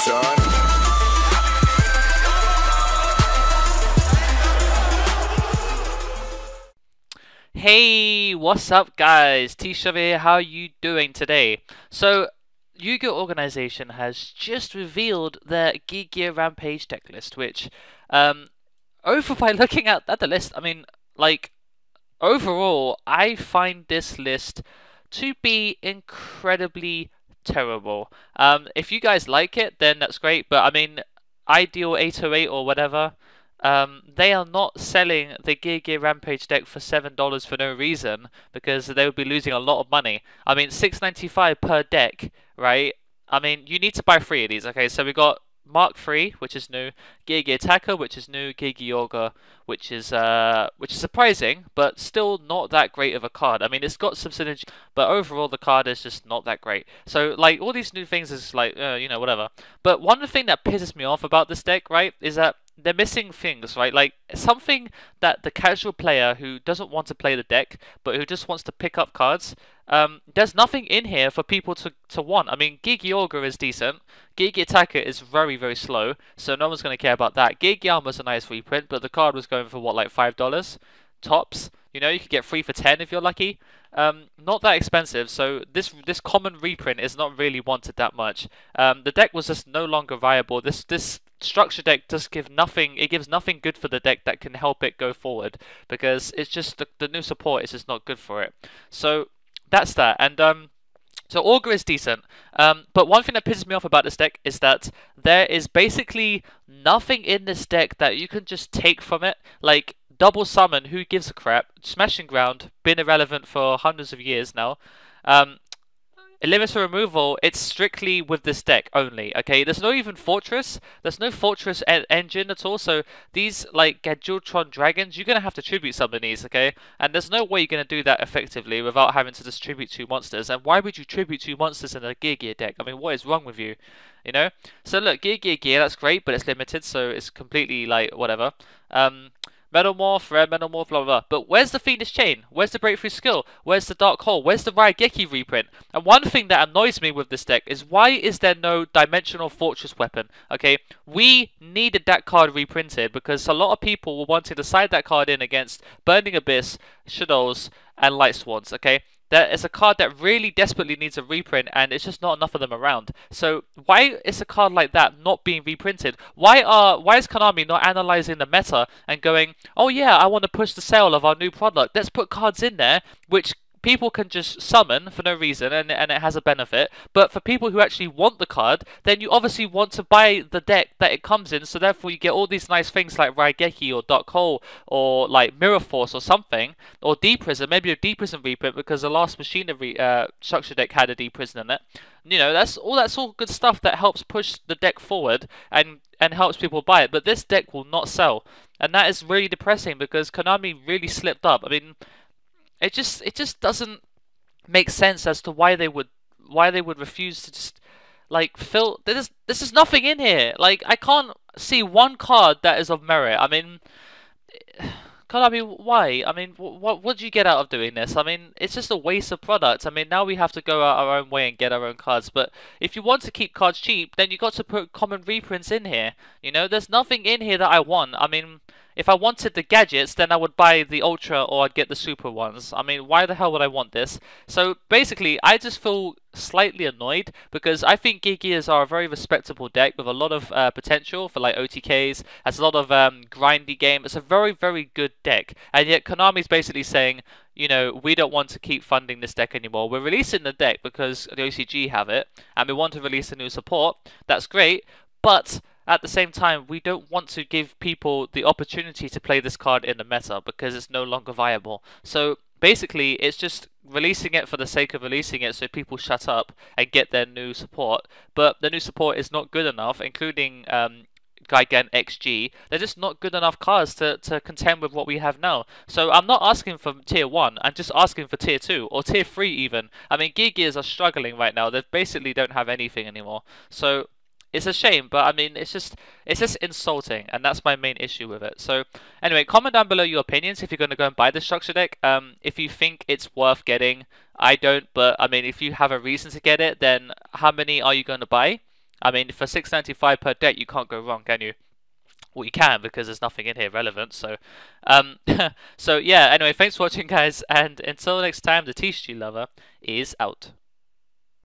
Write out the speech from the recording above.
son. Hey, what's up guys? T-Shove here, how are you doing today? So, Yu-Gi-Oh! Organization has just revealed their Geargia Rampage deck list, which, over by looking at the list, I mean, like, overall, I find this list to be incredibly terrible. If you guys like it, then that's great, but I mean, Ideal 808 or whatever, they are not selling the Geargia Rampage deck for $7 for no reason, because they would be losing a lot of money. I mean, $6.95 per deck, right? I mean, you need to buy 3 of these, okay? So we got Mark III, which is new, Geargia Attacker, which is new, Geargia Yoga, which is surprising, but still not that great of a card. I mean, it's got some synergy, but overall the card is just not that great. So, like, all these new things is like, you know, whatever. But one thing that pisses me off about this deck, right, is that they're missing things, right? Like, something that the casual player who doesn't want to play the deck, but who just wants to pick up cards, there's nothing in here for people to want. I mean, Geargia Ogre is decent. Geargia Attacker is very, very slow, so no one's going to care about that. Geargia Armor's a nice reprint, but the card was going for, what, like $5? Tops? You know, you could get 3 for 10 if you're lucky. Not that expensive, so this common reprint is not really wanted that much. The deck was just no longer viable. This structure deck does give nothing. It gives nothing good for the deck that can help it go forward, because it's just the new support is just not good for it. So that's that. And so Augur is decent, but one thing that pisses me off about this deck is that there is basically nothing in this deck that you can just take from it. Like, double summon, who gives a crap? Smashing Ground, been irrelevant for hundreds of years now. Limiter removal, it's strictly with this deck only, okay? There's no even Fortress. There's no Fortress engine at all, so these, like, Gadultron Dragons, you're going to have to tribute summon these, okay? And there's no way you're going to do that effectively without having to distribute 2 monsters. And why would you tribute 2 monsters in a Geargia deck? I mean, what is wrong with you? You know? So look, Gear, that's great, but it's limited, so it's completely, like, whatever. Metalmorph, Rare Metalmorph, blah, blah, blah. But where's the Fiendish Chain? Where's the Breakthrough Skill? Where's the Dark Hole? Where's the Raigeki reprint? And one thing that annoys me with this deck is, why is there no Dimensional Fortress weapon? Okay, we needed that card reprinted because a lot of people were wanting to side that card in against Burning Abyss, Shadows, and Light Swans, okay? That is a card that really desperately needs a reprint, and it's just not enough of them around. So why is a card like that not being reprinted? Why is Konami not analyzing the meta and going, oh yeah, I want to push the sale of our new product. Let's put cards in there which people can just summon for no reason, and it has a benefit. But for people who actually want the card, then you obviously want to buy the deck that it comes in, so therefore you get all these nice things like Raigeki or Dark Hole or like Mirror Force or something, or Deep Prison, maybe a Deep Prison reprint because the last Machinery structure deck had a Deep Prison in it. You know, that's all good stuff that helps push the deck forward and helps people buy it. But this deck will not sell, and that is really depressing because Konami really slipped up. I mean, it just doesn't make sense as to why they would refuse to just, like, fill. There's just nothing in here. Like, I can't see one card that is of merit. I mean, Konami, why? I mean, what do you get out of doing this? I mean, it's just a waste of product. I mean, now we have to go out our own way and get our own cards. But if you want to keep cards cheap, then you got to put common reprints in here. You know, there's nothing in here that I want. I mean, if I wanted the gadgets, then I would buy the Ultra or I'd get the Super ones. I mean, why the hell would I want this? So basically, I just feel slightly annoyed because I think Geargias are a very respectable deck with a lot of potential for, like, OTKs. Has a lot of grindy game. It's a very, very good deck. And yet Konami's basically saying, you know, we don't want to keep funding this deck anymore. We're releasing the deck because the OCG have it, and we want to release a new support. That's great, but at the same time, we don't want to give people the opportunity to play this card in the meta because it's no longer viable. So basically, it's just releasing it for the sake of releasing it so people shut up and get their new support. But the new support is not good enough, including Gigant XG. They're just not good enough cards to contend with what we have now. So I'm not asking for tier 1, I'm just asking for tier 2 or tier 3 even. I mean, Geargias are struggling right now. They basically don't have anything anymore. So it's a shame, but I mean, it's just insulting, and that's my main issue with it. So anyway, comment down below your opinions if you're going to go and buy this structure deck. If you think it's worth getting. I don't, but I mean, if you have a reason to get it, then how many are you going to buy? I mean, for 6.95 per deck, you can't go wrong, can you? Well, you can because there's nothing in here relevant. So, so yeah. Anyway, thanks for watching, guys, and until next time, the TCG lover is out.